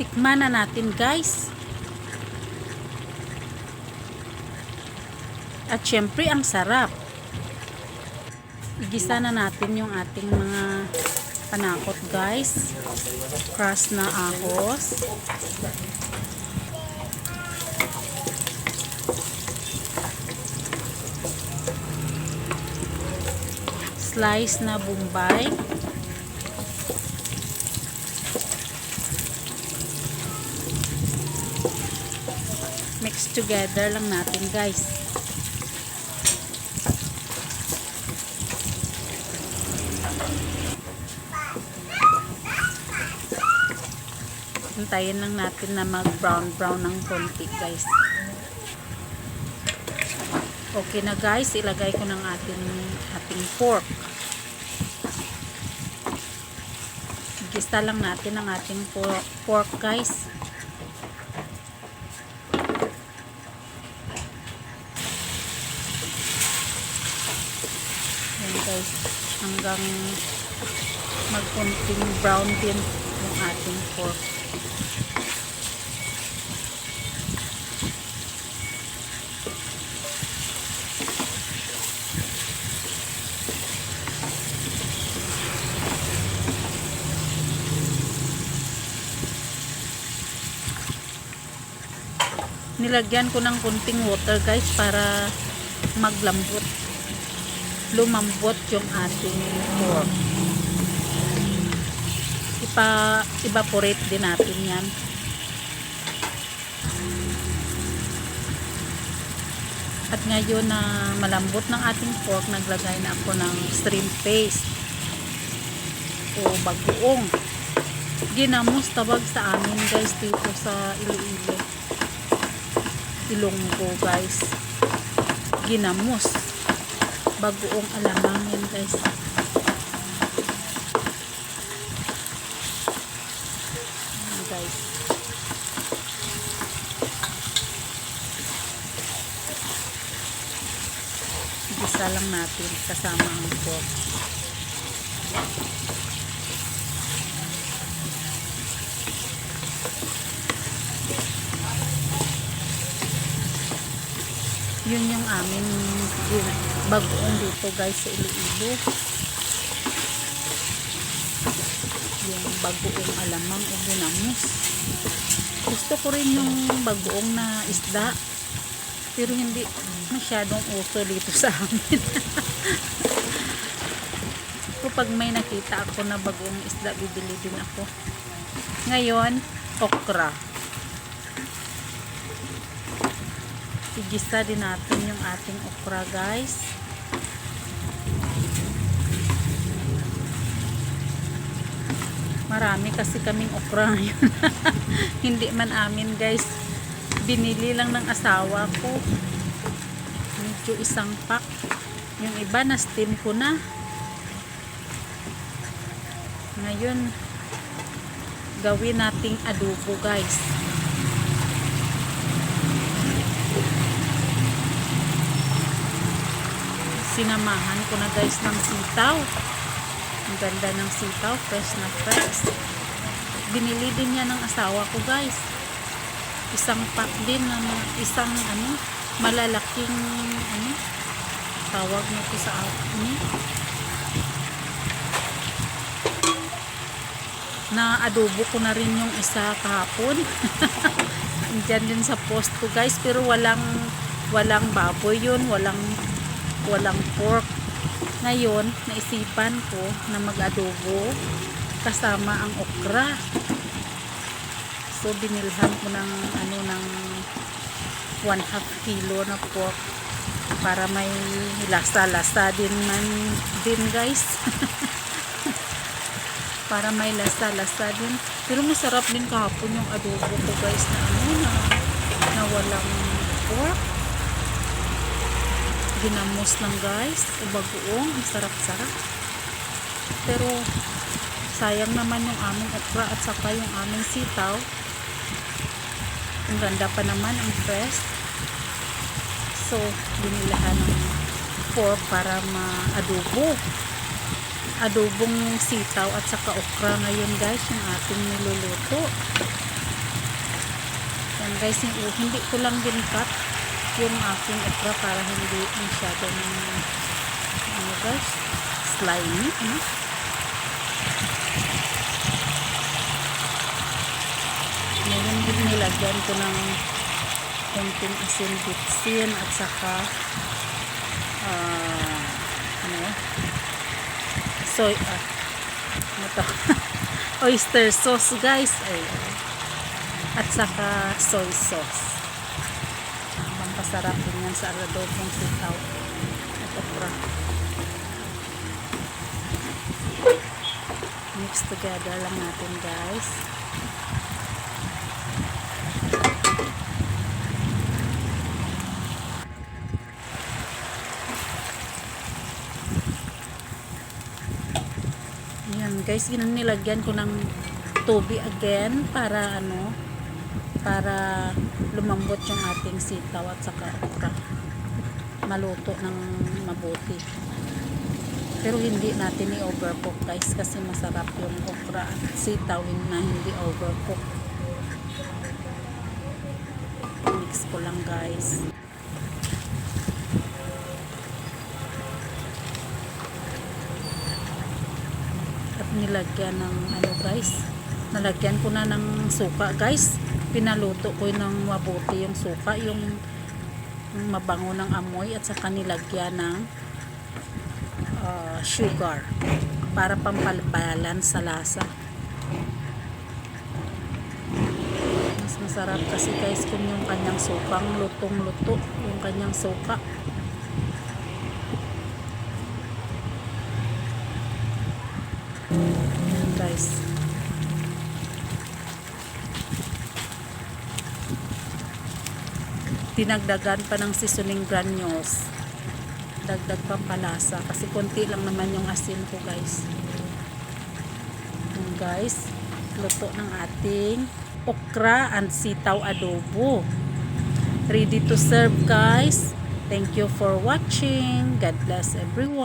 Tikman na natin guys. At syempre ang sarap. Igisa na natin yung ating mga panakot guys. Crushed na ahos. Slice na bombay. Mix together lang natin guys. Hintayin lang natin na mag brown ng konti guys. Okay na guys, ilagay ko ng ating pork. Gista lang natin ang ating pork guys. Yan guys, hanggang magkunting brown din yung ating pork. Nilagyan ko ng kunting water guys para maglambot, lumambot yung ating pork. Evaporate din natin yan. At ngayon na malambot ng ating pork, naglagay na ako ng shrimp paste o bagoong. Ginamos tawag sa amin guys dito sa Iloilo. Ilonggo guys. Ginamos. Bagoong alamang yan guys. Ayan guys. Igisa lang natin kasama ang pork. Yun yung amin bagoong dito guys sa Iloilo. Yung bagoong alamang o ginamos. Gusto ko rin yung bagoong na isda, pero hindi masyadong uso dito sa amin. Kapag may nakita ako na bagoong isda, bibili din ako. Ngayon, okra. Igisa din natin yung ating okra guys. Marami kasi kaming okra ngayon. Hindi man amin guys, binili lang ng asawa ko. Medyo isang pack. Yung iba na steam ko na. Ngayon gawin nating adobo guys. Sinamahan ko na guys ng sitaw. Ang ganda ng sitaw, fresh na fresh. Binili din niya ng asawa ko guys. Isang pack din na isang malalaking tawag nito sa akin. Na adobo ko na rin yung isa kahapon. Diyan din sa post ko guys, pero walang baboy yun, walang pork. Ngayon, naisipan ko na mag-adobo kasama ang okra. So, binilhan ko ng 1/2 kilo na pork para may lasa-lasa din guys. Para may lasa-lasa din. Pero masarap din kahapon yung adobo ko guys na walang pork. Ginamos lang guys, bagoong, sarap-sarap. Pero sayang naman yung aming okra at saka yung aming sitaw. Ang ganda pa naman, ang fresh. So binilahan ng pork para adobong sitaw at saka okra ngayon guys yung ating niluluto. Yan guys, hindi ko lang din cut yung aking okra para hindi masyadong ano guys, slimy. Ngayon din nilagyan ko ng konting asin bitsin at saka soy ano to? Oyster sauce guys. At saka soy sauce. Pampasarap din yan sa adobong sitaw at okra. Mix together lang natin guys. Yan guys, nilagyan ko ng tubig again para para lumambot yung ating sitaw at saka okra, maluto ng mabuti. Pero hindi natin i-overcook guys, kasi masarap yung okra at sitaw na hindi overcook. Mix ko lang guys. At nilagyan ng guys, nalagyan ko na ng suka guys. Pinaluto ko ng mabuti yung suka, yung mabango ng amoy, at saka nilagyan ng sugar para pampalbalance sa lasa. Mas masarap kasi guys kung yung kanyang sukang lutong-luto, yung kanyang suka. Yan guys. Dinagdagan pa ng seasoning granules, dagdag pampalasa kasi konti lang naman yung asin ko guys. Yan guys, luto ng ating okra and sitaw adobo, ready to serve guys. Thank you for watching. God bless everyone.